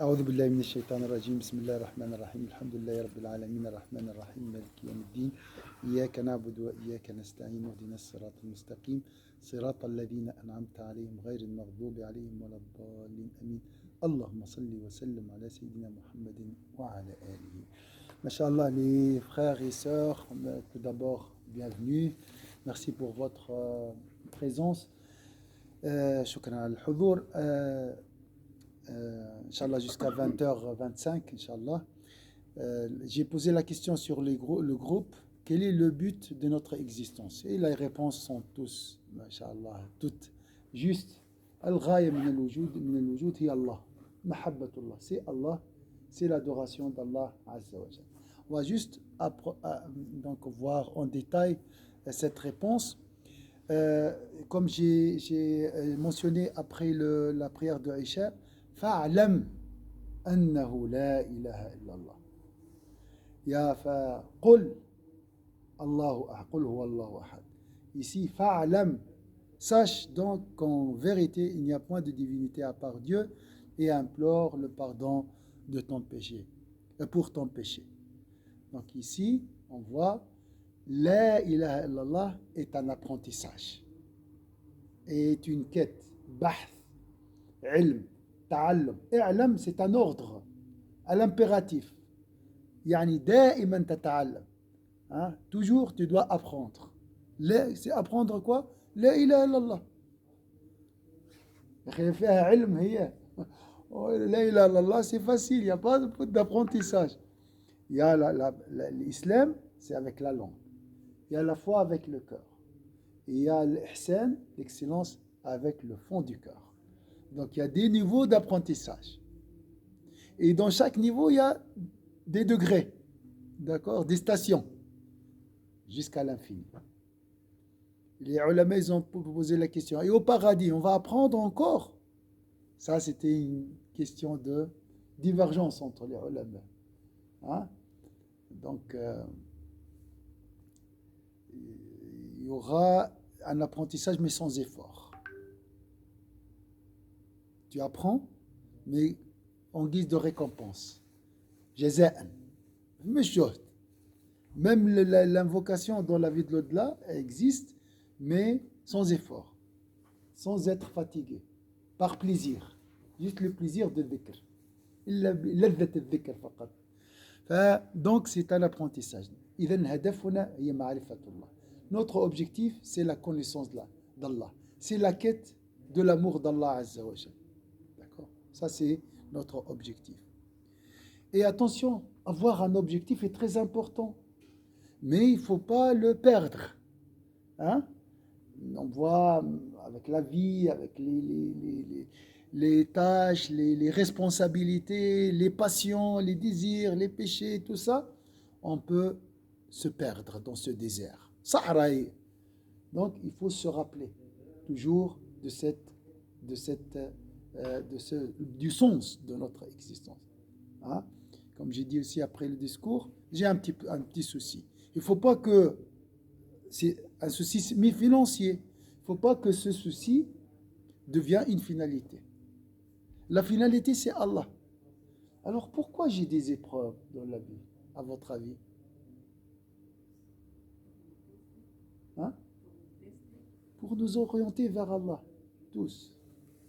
أعوذ بالله من الشيطان الرجيم بسم الله الرحمن الرحيم الحمد لله رب العالمين الرحمن الرحيم مالك يوم الدين إياك نعبد وإياك نستعين اهدنا الصراط المستقيم صراط الذين أنعمت عليهم غير المغضوب عليهم ولا الضالين آمين اللهم صل وسلم على سيدنا محمد وعلى آله Masha'Allah, les frères et sœurs, tout d'abord, bienvenue. Merci pour votre présence. Shukran al-Hudur. Inch'Allah, jusqu'à 20h25, Inch'Allah. J'ai posé la question sur le groupe. Quel est le but de notre existence? Et les réponses sont tous, Masha'Allah, toutes justes. Al-Ghaya min al-wujud hi Allah. Mahabbatullah, c'est Allah, c'est l'adoration d'Allah Azza wa Jalla. On va juste donc voir en détail cette réponse. Comme j'ai mentionné après la prière de Isha, فاعلم أنه لا إله إلا الله يا فقل الله أحد قل هو الله أحد. Ici فاعلم, sache donc qu'en vérité il n'y a point de divinité à part Dieu et implore le pardon de ton péché pour ton péché. Donc ici on voit La ilaha illallah est un apprentissage et est une quête. Bahth, ilm, ta'allum. I'lam, c'est un ordre à l'impératif. Yani da'iman tata'allam. Toujours tu dois apprendre. C'est apprendre quoi? La ilaha illallah. فيها علم هي. La ilaha illallah, c'est facile, il n'y a pas d'apprentissage. Il y a l'islam, c'est avec la langue. Il y a la foi avec le cœur. Et il y a l'ihsan, l'excellence, avec le fond du cœur. Donc il y a des niveaux d'apprentissage. Et dans chaque niveau, il y a des degrés, d'accord, des stations, jusqu'à l'infini. Les ulama, ils ont posé la question. Et au paradis, on va apprendre encore? Ça, c'était une question de divergence entre les ulama. Hein? Donc, il y aura un apprentissage mais sans effort. Tu apprends, mais en guise de récompense. Jaza'an. Même l'invocation dans la vie de l'au-delà existe, mais sans effort, sans être fatigué, par plaisir. Juste le plaisir de dhikr. Donc c'est un apprentissage. Notre objectif, c'est la connaissance d'Allah. C'est la quête de l'amour d'Allah Azza wa Jalla. D'accord? Ça, c'est notre objectif. Et attention, avoir un objectif est très important. Mais il ne faut pas le perdre. Hein? On voit avec la vie, avec les tâches, les responsabilités, les passions, les désirs, les péchés, tout ça, on peut se perdre dans ce désert. Sahraï. Donc il faut se rappeler toujours du sens de notre existence. Hein? Comme j'ai dit aussi après le discours, j'ai un petit souci. Il ne faut pas que c'est un souci financier. Il ne faut pas que ce souci devienne une finalité. La finalité, c'est Allah. Alors pourquoi j'ai des épreuves dans la vie, à votre avis? Hein? Pour nous orienter vers Allah, tous.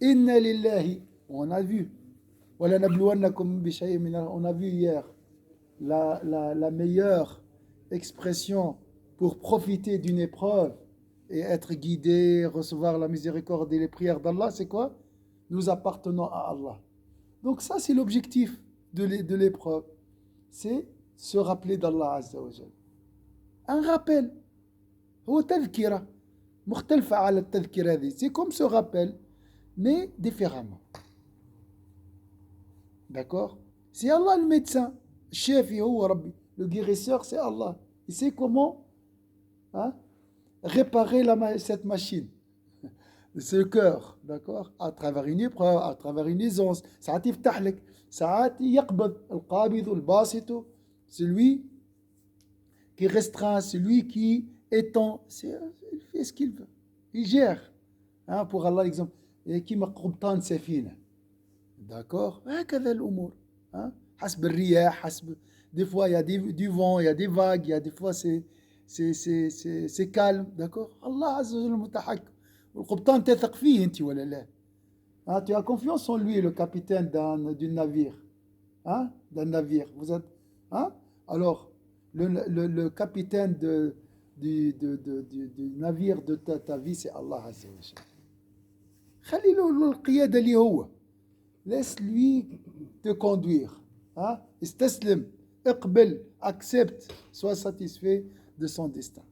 Inna lillahi, on a vu. On a vu hier la meilleure expression pour profiter d'une épreuve et être guidé, recevoir la miséricorde et les prières d'Allah, c'est quoi? Nous appartenons à Allah. Donc ça, c'est l'objectif de l'épreuve. C'est se rappeler d'Allah Azza wa Jal. Un rappel. هو تذكرة مختلفة على التذكرة هذه. C'est comme ce rappel, mais différemment. D'accord? C'est Allah le médecin. Shafi huwa Rabbi. Le guérisseur, c'est Allah. Il sait comment réparer cette machine. C'est le cœur, d'accord? À travers une épreuve, à travers une aisance. ساعات يفتح لك, ساعات يقبض القابض الباسط. C'est lui qui restreint, c'est lui qui étend. Il fait ce qu'il veut. Il gère. Pour Allah, l'exemple. Et qui m'a قبطان سفينة. D'accord? هكذا الأمور. Hein? حسب الرياح حسب. Des fois il y a du vent, il y a des vagues, il y a des fois c'est calme. D'accord? Allah Azza wa Jalla المتحكم. والقبطان تثق فيه أنت ولا لا؟ Hein? Tu as confiance en lui, le capitaine d'un navire. Hein? D'un navire. Vous êtes, hein? Alors, le capitaine du navire de ta vie, c'est Allah Azza wa Jalla. خلي له القيادة اللي هو. Laisse-lui te conduire. Hein? استسلم. اقبل. Accepte. Sois satisfait de son destin.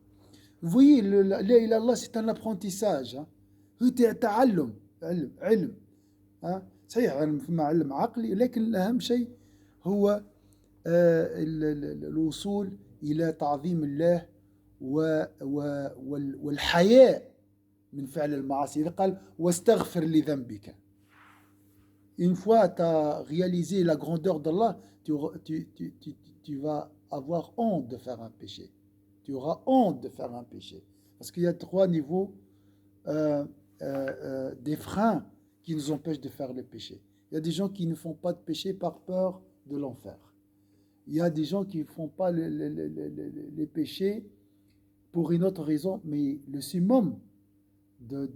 Vous voyez, la ilaha illallah, c'est un apprentissage. Hein? هو تعلم. علم. ها صحيح فما علم عقلي لكن الأهم شيء هو الوصول إلى تعظيم الله والحياء من فعل المعاصي. إذا قال واستغفر لذنبك. Une fois tu as réalisé la grandeur d'Allah, tu vas avoir honte de faire un péché. Tu auras honte de faire un péché. Parce qu'il y a 3 niveaux des freins qui nous empêchent de faire le péché. Il y a des gens qui ne font pas de péché par peur de l'enfer. Il y a des gens qui ne font pas les péchés pour une autre raison, mais le summum de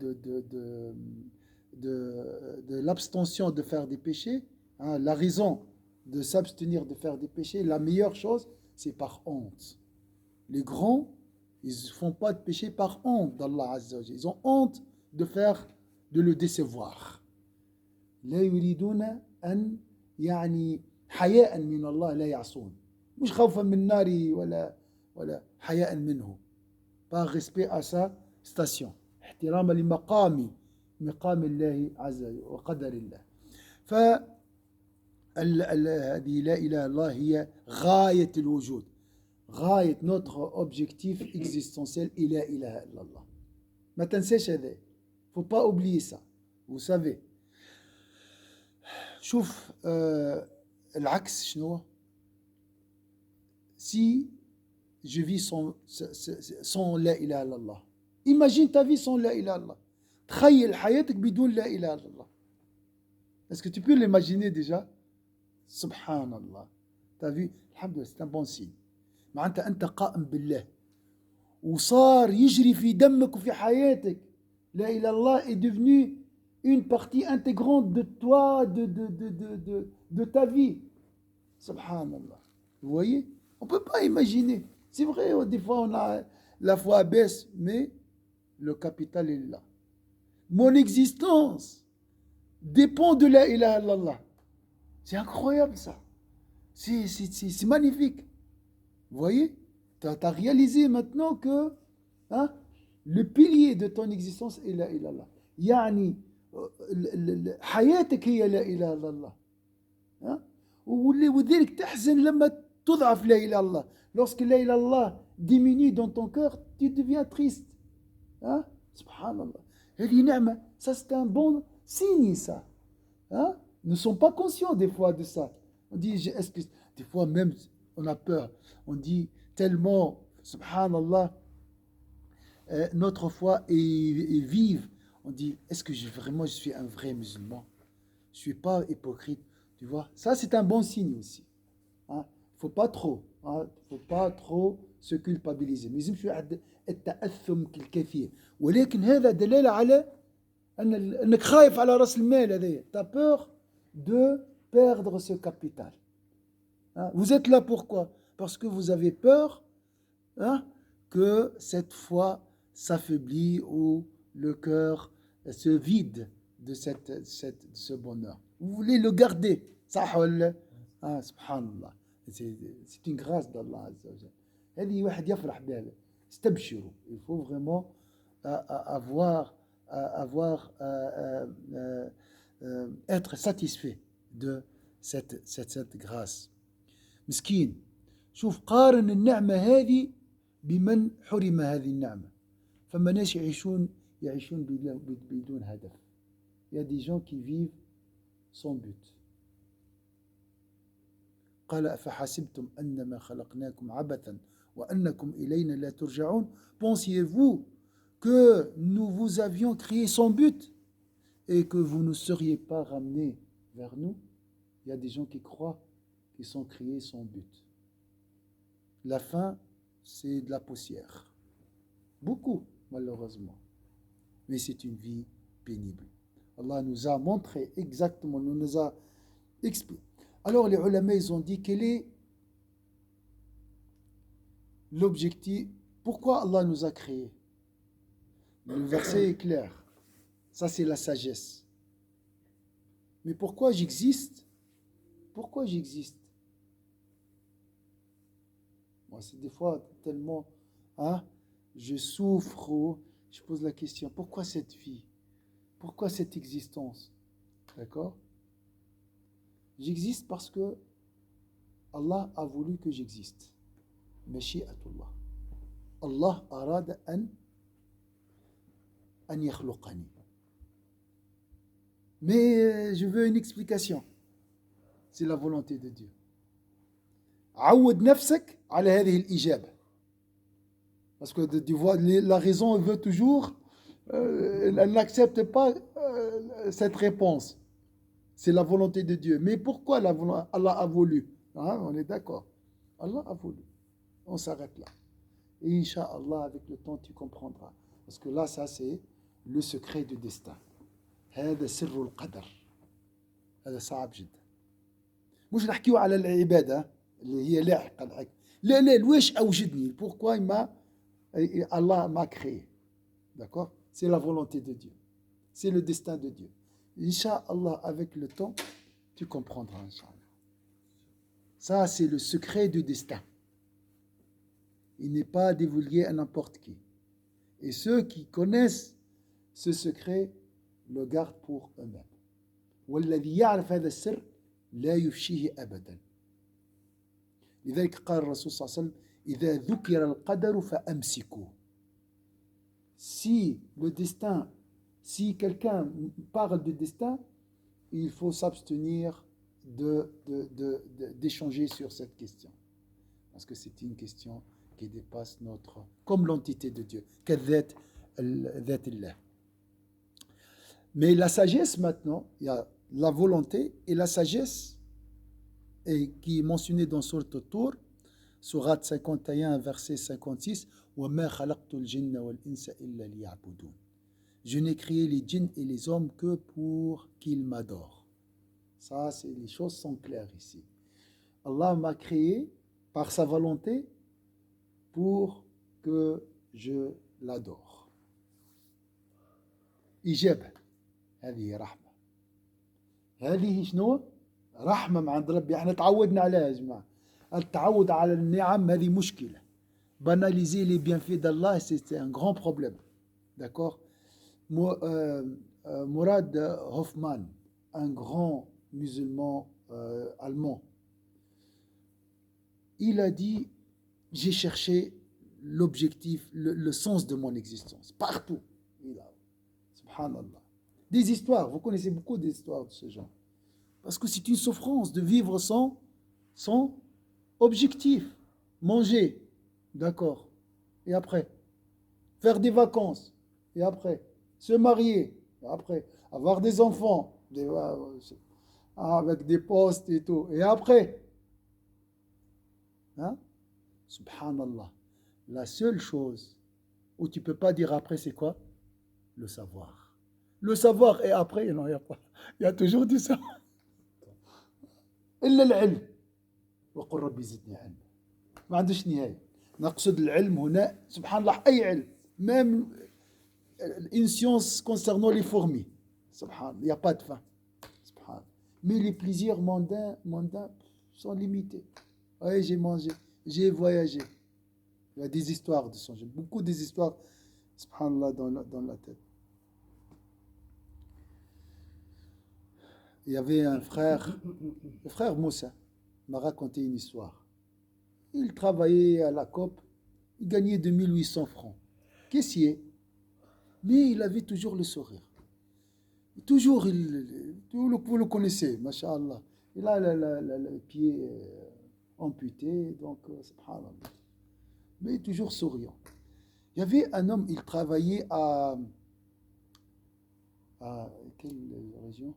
l'abstention de faire des péchés, hein, la raison de s'abstenir de faire des péchés, la meilleure chose, c'est par honte. Les grands, ils ne font pas de péché par honte d'Allah Azza wa Jalla. Ils ont honte de le décevoir. لا يريدون أن يعني حياء من الله لا يعصون. مش خوفا من النار ولا حياء منه. Par respect à sa station. احتراما لمقام الله عز وجل وقدر الله. هذه لا إله إلا الله هي غاية الوجود. غاية notre objectif existentiel il لا إله إلا الله. ما تنساش هذا. Faut pas oublier ça. Vous savez. شوف العكس شنو. Si je vis sans لا إله إلا الله. Imagine ta vie sans لا إله إلا الله. تخيل حياتك بدون لا إله إلا الله. Est-ce que tu peux l'imaginer déjà? Subhanallah. T'as vu? Alhamdulillah, c'est un bon signe. معناتها أنت قائم بالله. وصار يجري في دمك وفي حياتك. لا إله إلا الله est devenu une partie intégrante de toi, de ta vie. Subhanallah. Vous voyez? On ne peut pas imaginer. C'est vrai, des fois on a la foi baisse, mais le capital est là. Mon existence dépend de la ilaha illallah. C'est incroyable ça. C'est magnifique. Vous voyez? Tu as réalisé maintenant que hein, le pilier de ton existence est la ilaha illallah. يعني حياتك هي لا إله إلا الله. وذلك تحزن لما تضعف لا إله إلا الله. Lorsque la ilaha illallah diminue dans ton cœur, tu deviens triste. Subhanallah. هذه نعمة. Ça c'est un bon signe ça. Nous ne sommes pas conscients des fois de ça. On dit, est-ce que des fois même on a peur. On dit tellement, subhanallah, notre foi est vive. On dit, est-ce que vraiment je suis un vrai musulman? Je ne suis pas hypocrite. Tu vois, ça c'est un bon signe aussi. Faut pas trop. Faut pas trop se culpabiliser. Mais يلزمش واحد التأثم الكثير. ولكن هذا دلالة على أنك خايف على رأس المال هذايا. Tu as peur de perdre ce capital. Vous êtes là pourquoi? Parce que vous avez peur que cette foi s'affaiblit ou le cœur se vide de ce bonheur. Vous voulez le garder. Subhanallah. C'est une grâce d'Allah Azza wa Jalla. هذه واحد يفرح بها. استبشروا. Il faut vraiment être satisfait de cette grâce. مسكين. شوف قارن النعمة هذه بمن حرم هذه النعمة. فما ناس يعيشون بدون هدف. Il y a des gens qui vivent sans but. قال أفحسبتم أنما خلقناكم عبثا وأنكم إلينا لا ترجعون. Pensiez-vous que nous vous avions créé sans but et que vous ne seriez pas ramenés vers nous, il y a des gens qui croient qu'ils sont créés sans but. La fin, c'est de la poussière. Beaucoup, malheureusement. Mais c'est une vie pénible. Allah nous a montré exactement, nous a expliqué. Alors les ulama, ils ont dit quel est l'objectif, pourquoi Allah nous a créés. Le verset est clair. Ça, c'est la sagesse. Mais pourquoi j'existe? Pourquoi j'existe? Moi, c'est des fois tellement, hein, je souffre, je pose la question, pourquoi cette vie? Pourquoi cette existence? D'accord? J'existe parce que Allah a voulu que j'existe. Mashi'atullah. Allah arada an yakhluqani. Mais je veux une explication. C'est la volonté de Dieu. عود نفسك على هذه الإجابة. Parce que tu vois, la raison veut toujours, elle n'accepte pas cette réponse. C'est la volonté de Dieu. Mais pourquoi Allah a voulu? Hein, on est d'accord. Allah a voulu. On s'arrête là. Et Inch'Allah, avec le temps, tu comprendras. Parce que là, ça, c'est le secret du destin. هذا سر القدر. هذا صعب جدا. مش نحكيو على العبادة اللي هي لاحقة الحق. لا لويش أوجدني. Pourquoi Allah m'a créé. D'accord? C'est la volonté de Dieu. C'est le destin de Dieu. Inch'Allah, avec le temps, tu comprendras, Inch'Allah. Ça, c'est le secret du destin. Il n'est pas divulgué à n'importe qui. Et ceux qui connaissent ce secret le gardent pour eux-mêmes. والذي يعرف هذا السر لا يفشيه أبدا. لذلك قال الرسول صلى الله عليه وسلم إذا ذكر القدر فأمسكوه. Si le destin, si quelqu'un parle du destin, il faut s'abstenir d'échanger sur cette question. Parce que c'est une question qui dépasse notre, comme l'entité de Dieu. Mais la sagesse maintenant, il y a la volonté et la sagesse, et qui est mentionnée dans Sourate At-Tur, Sourate 51, verset 56, وَمَا خَلَقْتُ الْجِنَّ وَالْإِنسَ إِلَّا لِيَعْبُدُونَ. Je n'ai créé les djinns et les hommes que pour qu'ils m'adorent. Ça, c'est, les choses sont claires ici. Allah m'a créé par sa volonté pour que je l'adore. إجابة. هذه رحمة. هذه شنو؟ رحمة من عند ربي. احنا تعودنا عليها يا جماعة. التعود على النعم هذه مشكلة. Banaliser les bienfaits d'Allah, c'est un grand problème. D'accord? Murad Hoffman, un grand musulman allemand, il a dit, j'ai cherché l'objectif, le sens de mon existence, partout. Subhanallah. Des histoires, vous connaissez beaucoup d'histoires de ce genre. Parce que c'est une souffrance de vivre sans objectif. Manger, d'accord. Et après, faire des vacances. Et après, se marier. Et après, avoir des enfants. Avec des postes et tout. Et après, hein? Subhanallah. La seule chose où tu ne peux pas dire après, c'est quoi? Le savoir. Le savoir et après, non, il n'y a pas. Il y a toujours du savoir. إلا العلم وقل ربي زدني علما. ما عندوش نهاية. نقصد العلم هنا سبحان الله أي علم. Même une science concernant les fourmis. Subhanallah, il n'y a pas de fin. Subhanallah. Mais les plaisirs mondains sont limités. Oui, j'ai mangé, j'ai voyagé. Il y a des histoires de son jeu. Beaucoup des histoires, subhanallah, dans la tête. Il y avait un frère, le frère Moussa, m'a raconté une histoire. Il travaillait à la COP, il gagnait 2800 francs. Caissier. Mais il avait toujours le sourire. Toujours, vous le connaissez, masha'Allah. Il a le pied amputé, donc, subhanallah. Mais toujours souriant. Il y avait un homme, il travaillait à quelle région?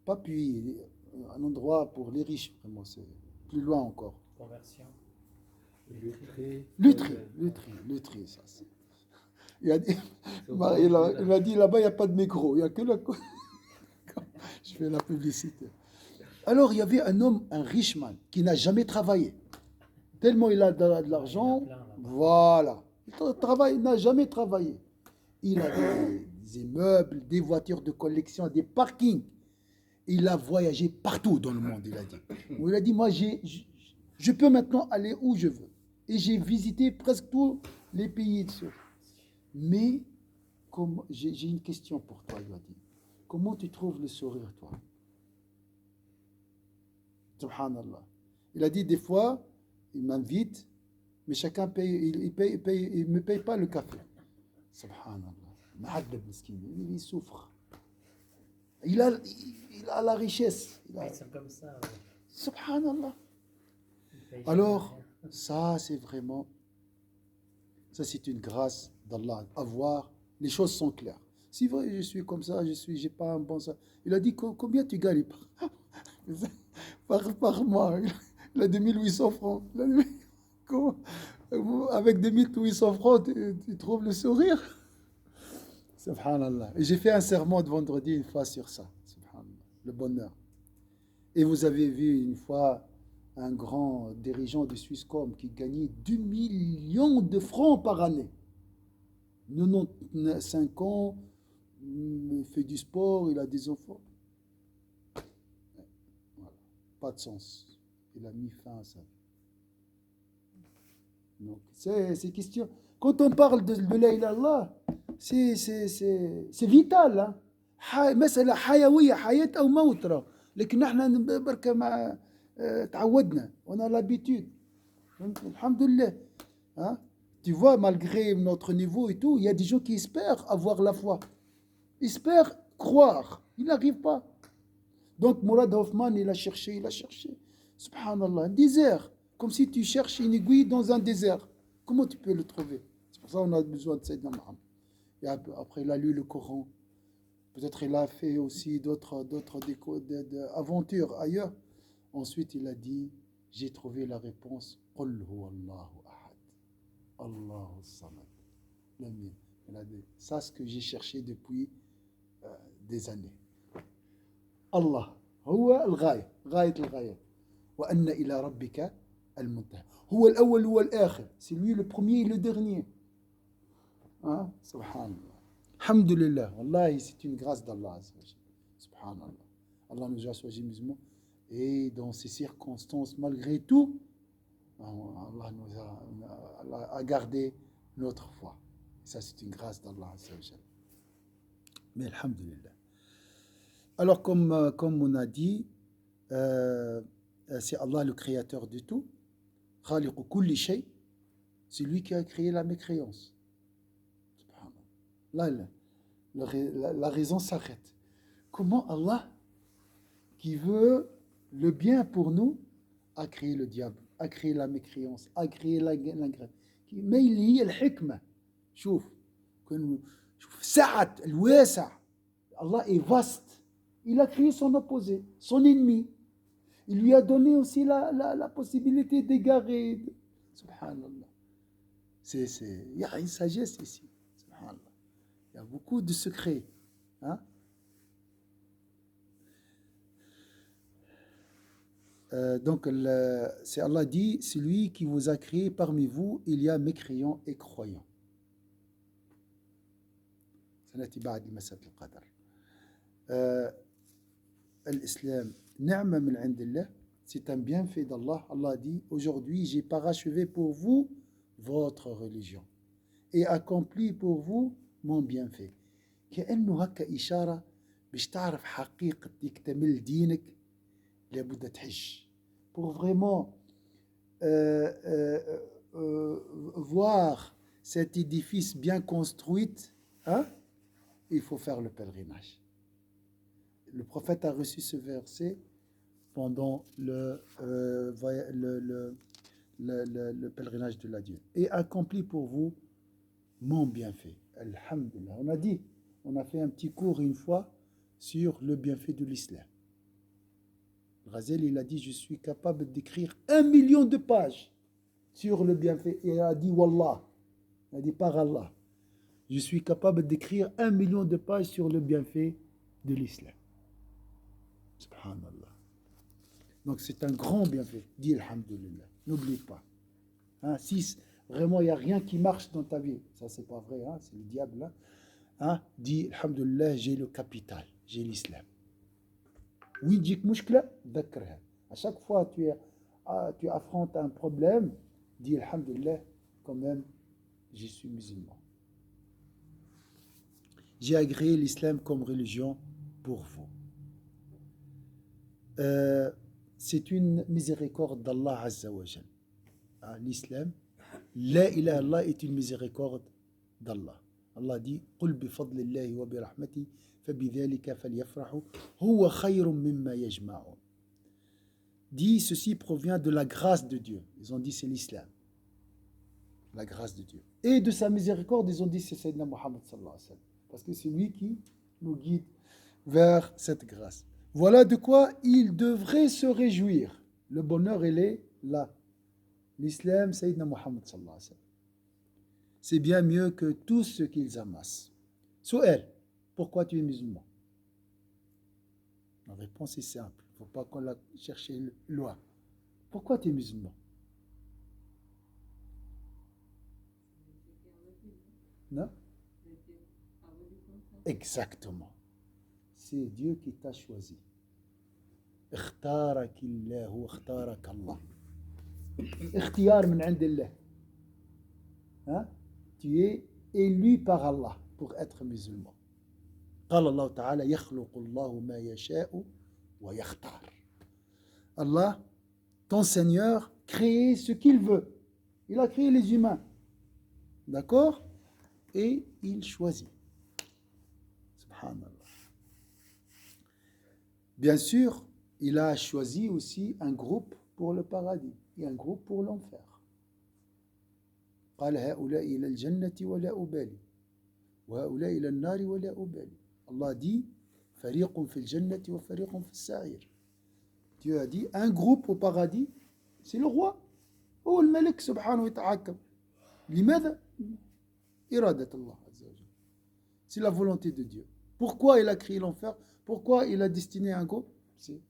pas puis, un endroit pour les riches, vraiment, c'est plus loin encore. Conversion. Lutry, ça. Il a dit, il a dit là-bas, il n'y a pas de micro, il n'y a que le. Je fais la publicité. Alors, il y avait un homme, un riche man, qui n'a jamais travaillé. Tellement il a de l'argent, voilà. Il n'a jamais travaillé. Il a des immeubles, des voitures de collection, des parkings. Il a voyagé partout dans le monde, il a dit. Il a dit, moi, je peux maintenant aller où je veux. Et j'ai visité presque tous les pays dessus. Mais j'ai une question pour toi, il a dit. Comment tu trouves le sourire, toi? Subhanallah. Il a dit, des fois, il m'invite, mais chacun paye, il me paye pas le café. Subhanallah. Il souffre. Il a la richesse. Ils sont comme ça. Ouais. Subhanallah. Alors, ça, c'est vraiment, ça, c'est une grâce d'Allah. Avoir, les choses sont claires. Si vrai, je suis comme ça, j'ai pas un bon ça. Il a dit, combien tu gagnes par mois? Il a 2800 francs. Avec 2800 francs, tu trouves le sourire? Subhanallah. Et j'ai fait un serment de vendredi une fois sur ça. Subhanallah. Le bonheur. Et vous avez vu une fois un grand dirigeant de Swisscom qui gagnait 2 millions de francs par année. 95 ans, il fait du sport, il a des enfants. Voilà. Pas de sens. Il a mis fin à ça. Donc, c'est question. Quand on parle de la ilaha illallah, c'est vital. مسألة حيوية حياة أو موت راه. لكن احنا بركة مع تعودنا on a l'habitude. Alhamdulillah. Hein? Tu vois, malgré notre niveau et tout, il y a des gens qui espèrent avoir la foi. Espèrent croire. Ils n'arrivent pas. Donc Mourad Hoffman, il a cherché. Subhanallah, un désert. Comme si tu cherches une aiguille dans un désert. Comment tu peux le trouver? C'est pour ça qu'on a besoin de Sayyidina Muhammad. Et après, il a lu le Coran. Peut-être il a fait aussi d'autres aventures ailleurs. Ensuite, il a dit, j'ai trouvé la réponse. Qul huwa Allahu ahad. Allahu samad. Il a dit, ça c'est ce que j'ai cherché depuis des années. Allah. هو الغاية. غاية الغاية. وأن إلى ربك المنتهى. هو الأول هو الآخر. C'est lui le premier et le dernier. Hein? Subhanallah. Alhamdulillah, Wallahi, c'est une grâce d'Allah. Subhanallah. Allah nous a choisis musulmans. Et dans ces circonstances, malgré tout, Allah nous a gardé notre foi. Et ça, c'est une grâce d'Allah. Mais alhamdulillah. Alors, comme on a dit, c'est Allah le créateur de tout. Khaliqu kulli shay. C'est lui qui a créé la mécréance. Là, la raison s'arrête. Comment Allah, qui veut le bien pour nous, a créé le diable, a créé la mécréance, a créé la grève. Mais il y a le hikmah. شوف سعة الواسع. Allah est vaste. Il a créé son opposé, son ennemi. Il lui a donné aussi la possibilité d'égarer. Subhanallah. Il y a une sagesse ici. Subhanallah. Il y a beaucoup de secrets. Hein? Donc, c'est Allah dit, c'est lui qui vous a créé parmi vous, il y a mécréants et croyants. سنأتي بعد مسألة القدر. L'islam, ni'ma min indillah, c'est un bienfait d'Allah. Allah dit, aujourd'hui j'ai parachevé pour vous votre religion et accompli pour vous mon bienfait. كأنه هكا إشارة باش تعرف حقيقة يكتمل دينك لابد تحج. Pour vraiment voir cet édifice bien construit, hein, il faut faire le pèlerinage. Le prophète a reçu ce verset pendant le pèlerinage de l'adieu. Et accompli pour vous mon bienfait. Alhamdulillah. On a fait un petit cours une fois sur le bienfait de l'islam. Ghazali, il a dit, je suis capable d'écrire 1 million de pages sur le bienfait. Et il a dit, Wallah, il a dit, par Allah, je suis capable d'écrire 1 million de pages sur le bienfait de l'islam. Subhanallah. Donc c'est un grand bienfait. Dis alhamdulillah. N'oublie pas. Hein, si vraiment il n'y a rien qui marche dans ta vie, ça c'est pas vrai, hein, c'est le diable là. Hein, dis alhamdulillah, j'ai le capital, j'ai l'islam. Oui, dis que mouchkla, d'accord. À chaque fois que tu affrontes un problème, dis alhamdulillah, quand même, je suis musulman. J'ai agréé l'islam comme religion pour vous. C'est une miséricorde d'Allah Azza wa Jal. L'islam, la ilaha illallah est une miséricorde d'Allah. Allah dit قل بفضل الله وبرحمته فبذلك فليفرحوا هو خير مما يجمعون. Dit ceci provient de la grâce de Dieu. Ils ont dit c'est l'islam. La grâce de Dieu. Et de sa miséricorde, ils ont dit c'est Sayyidina Muhammad sallallahu alayhi wa sallam. Parce que c'est lui qui nous guide vers cette grâce. Voilà de quoi ils devraient se réjouir. Le bonheur, il est là. L'islam, Sayyidina Muhammad sallallahu alayhi wa sallam. C'est bien mieux que tout ce qu'ils amassent. Souhel, pourquoi tu es musulman? La réponse est simple. Il ne faut pas qu'on la cherche loin. Pourquoi tu es musulman? Non? Exactement. C'est Dieu qui t'a choisi. اختارك الله واختارك الله. اختيار من عند الله. Hein? Tu es élu par Allah pour être musulman. قال الله تعالى يخلق الله ما يشاء ويختار. Allah, ton Seigneur, crée ce qu'il veut. Il a créé les humains. D'accord? Et il choisit. Subhanallah. Bien sûr, il a choisi aussi un groupe pour le paradis et un groupe pour l'enfer. قال هؤلاء إلى الجنة ولا أبالي وهؤلاء إلى النار ولا أبالي. Allah dit فريق في الجنة وفريق في السعير. Dieu a dit un groupe au paradis, c'est le roi. هو الملك سبحانه وتعالى. لماذا؟ إرادة الله عز وجل. C'est la volonté de Dieu. Pourquoi il a créé l'enfer? Pourquoi il a destiné un groupe? C'est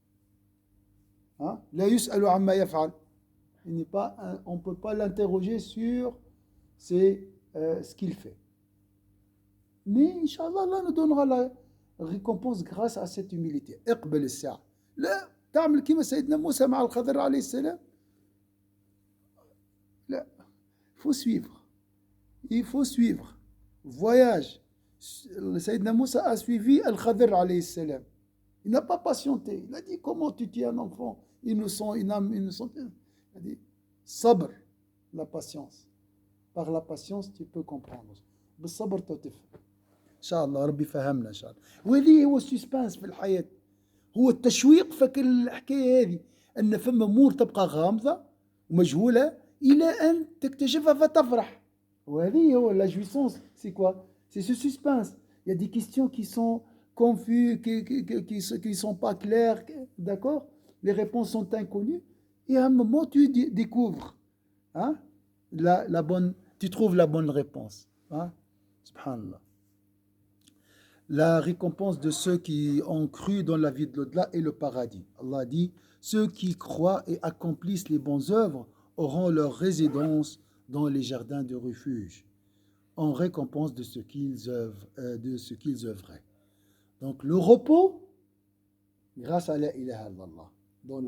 لا يسأل عما يفعل. On ne peut pas l'interroger sur ce qu'il fait. Mais Inch'Allah, Allah nous donnera la récompense grâce à cette humilité. اقبل الساعة. لا تعمل كما سيدنا موسى مع الخضر عليه السلام. لا, il faut suivre. Il faut suivre. Voyage. Sayyidina Moussa a suivi Al-Khadr alayhi salam. Il n'a pas patienté. Il a dit comment tu tues un enfant innocent, une âme innocente. Il a dit sabr, la patience. Par la patience, tu peux comprendre. بالصبر تفهم. إن شاء الله ربي فهمنا إن شاء الله. وهذه هو السسبانس في الحياة. هو التشويق فك الحكاية هذه أن فما أمور تبقى غامضة ومجهولة إلى أن تكتشفها فتفرح. وهذه هو la jouissance. C'est quoi? C'est ce suspense. Il y a des questions qui sont confuses, qui sont pas claires, d'accord? Les réponses sont inconnues. Et à un moment, tu découvres, hein, la bonne, tu trouves la bonne réponse. Hein? Subhanallah. La récompense de ceux qui ont cru dans la vie de l'au-delà est le paradis. Allah dit, ceux qui croient et accomplissent les bonnes œuvres auront leur résidence dans les jardins de refuge, en récompense de ce qu'ils œuvraient. Donc le repos, grâce à la ilaha illallah, dans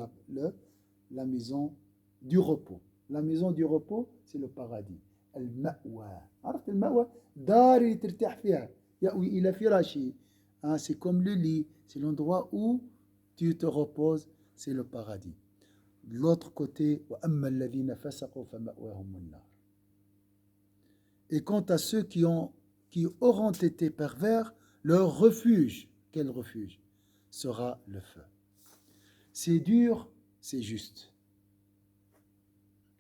la maison du repos. La maison du repos, c'est le paradis. Al-ma'wa. عرفت المأوى؟ دار اللي ترتاح فيها. يأوي إلى فراشه. C'est comme le lit, c'est l'endroit où tu te reposes, c'est le paradis. De l'autre côté, وَأَمَّا الَّذِينَ فَسَقُوا فَمَأْوَاهُمُ النَّارُ. Et quant à ceux qui auront été pervers, leur refuge, quel refuge? Sera le feu. C'est dur, c'est juste.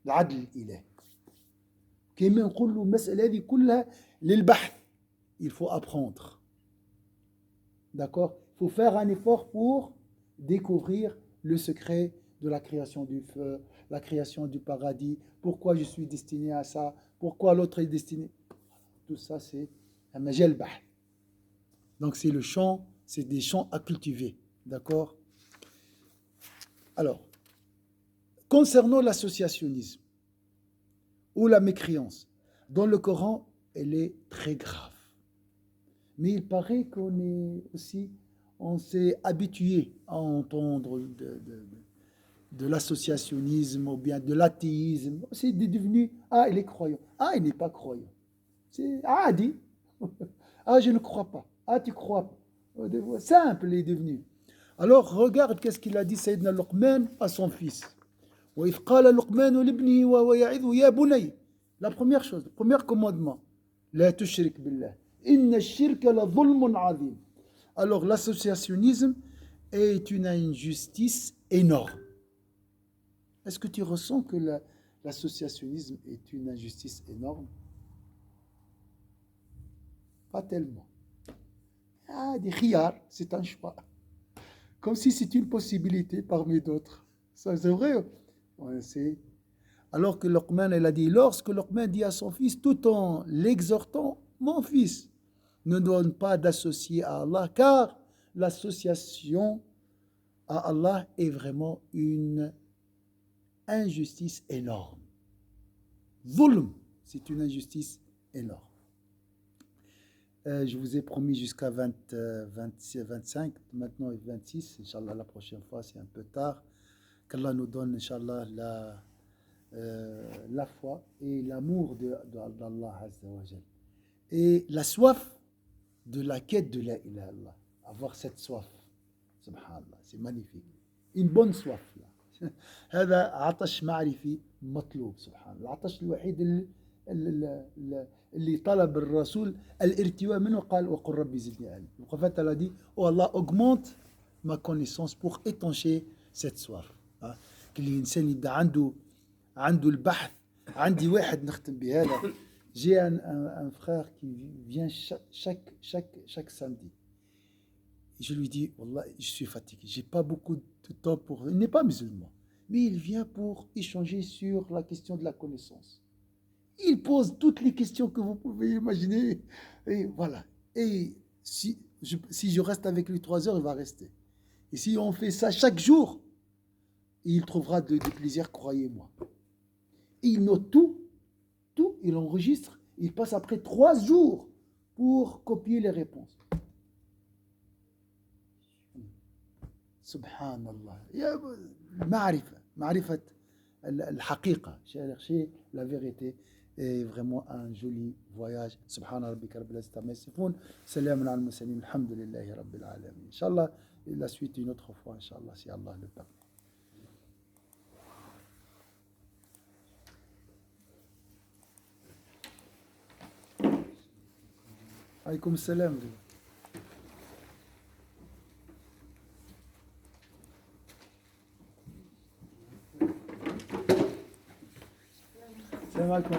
العدل إله. كما نقول له المسألة هذه كلها للبحث. Il faut apprendre. D'accord? Il faut faire un effort pour découvrir le secret de la création du feu, la création du paradis, pourquoi je suis destiné à ça, pourquoi l'autre est destiné. Tout ça, c'est un majal bah. Donc, c'est le champ, c'est des champs à cultiver. D'accord? Alors, concernant l'associationnisme ou la mécréance, dans le Coran, elle est très grave. Mais il paraît on s'est habitué à entendre de l'associationnisme ou bien de l'athéisme. C'est devenu, il est croyant. Il n'est pas croyant. C'est dit. Je ne crois pas. Tu crois pas. Simple, il est devenu. Alors, regarde qu'est-ce qu'il a dit Sayyidina Luqman à son fils. La première chose, le premier commandement, la tushrik billah. Inna shirka la dhulmun azim. Alors, l'associationnisme est une injustice énorme. Est-ce que tu ressens que l'associationnisme est une injustice énorme? Pas tellement. Des khiyar, c'est un choix. Comme si c'est une possibilité parmi d'autres. Ça, c'est vrai. Ouais, alors que Luqman, elle a dit, lorsque Luqman dit à son fils, tout en l'exhortant, mon fils, ne donne pas d'associer à Allah, car l'association à Allah est vraiment une injustice énorme. Zulm, c'est une injustice énorme. Je vous ai promis jusqu'à 25, maintenant 26, Inch'Allah la prochaine fois, c'est un peu tard. Qu'Allah nous donne, Inch'Allah, la foi et l'amour d'Allah Azza wa Jal. Et la soif de la quête de la ilaha illallah. Avoir cette soif, subhanallah, c'est magnifique. Une bonne soif là. هذا عطش معرفي مطلوب سبحان الله. العطش الوحيد اللي طلب الرسول الارتواء منه قال وقل ربي زدني علما. Donc en fait elle a dit oh Allah augmente ma connaissance pour étancher cette soif. كل إنسان يبدا عنده البحث. عندي واحد نختم بهذا. J'ai un frère qui vient chaque samedi. Et je lui dis, Wallah, je suis fatigué, j'ai pas beaucoup de temps pour... Il n'est pas musulman, mais il vient pour échanger sur la question de la connaissance. Il pose toutes les questions que vous pouvez imaginer. Et voilà. Et si je reste avec lui 3 heures, il va rester. Et si on fait ça chaque jour, il trouvera du plaisir, croyez-moi. Et il note tout, il enregistre, il passe après 3 jours pour copier les réponses. سبحان الله يا معرفة الحقيقة chercher la vérité est vraiment un joli voyage سبحان ربك رب العزة عما يصفون سلام على المرسلين الحمد لله رب العالمين إن شاء الله la suite une autre fois إن شاء الله si Allah le permet. عليكم السلام. السلام عليكم.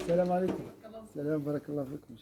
السلام عليكم. السلام بارك الله فيكم.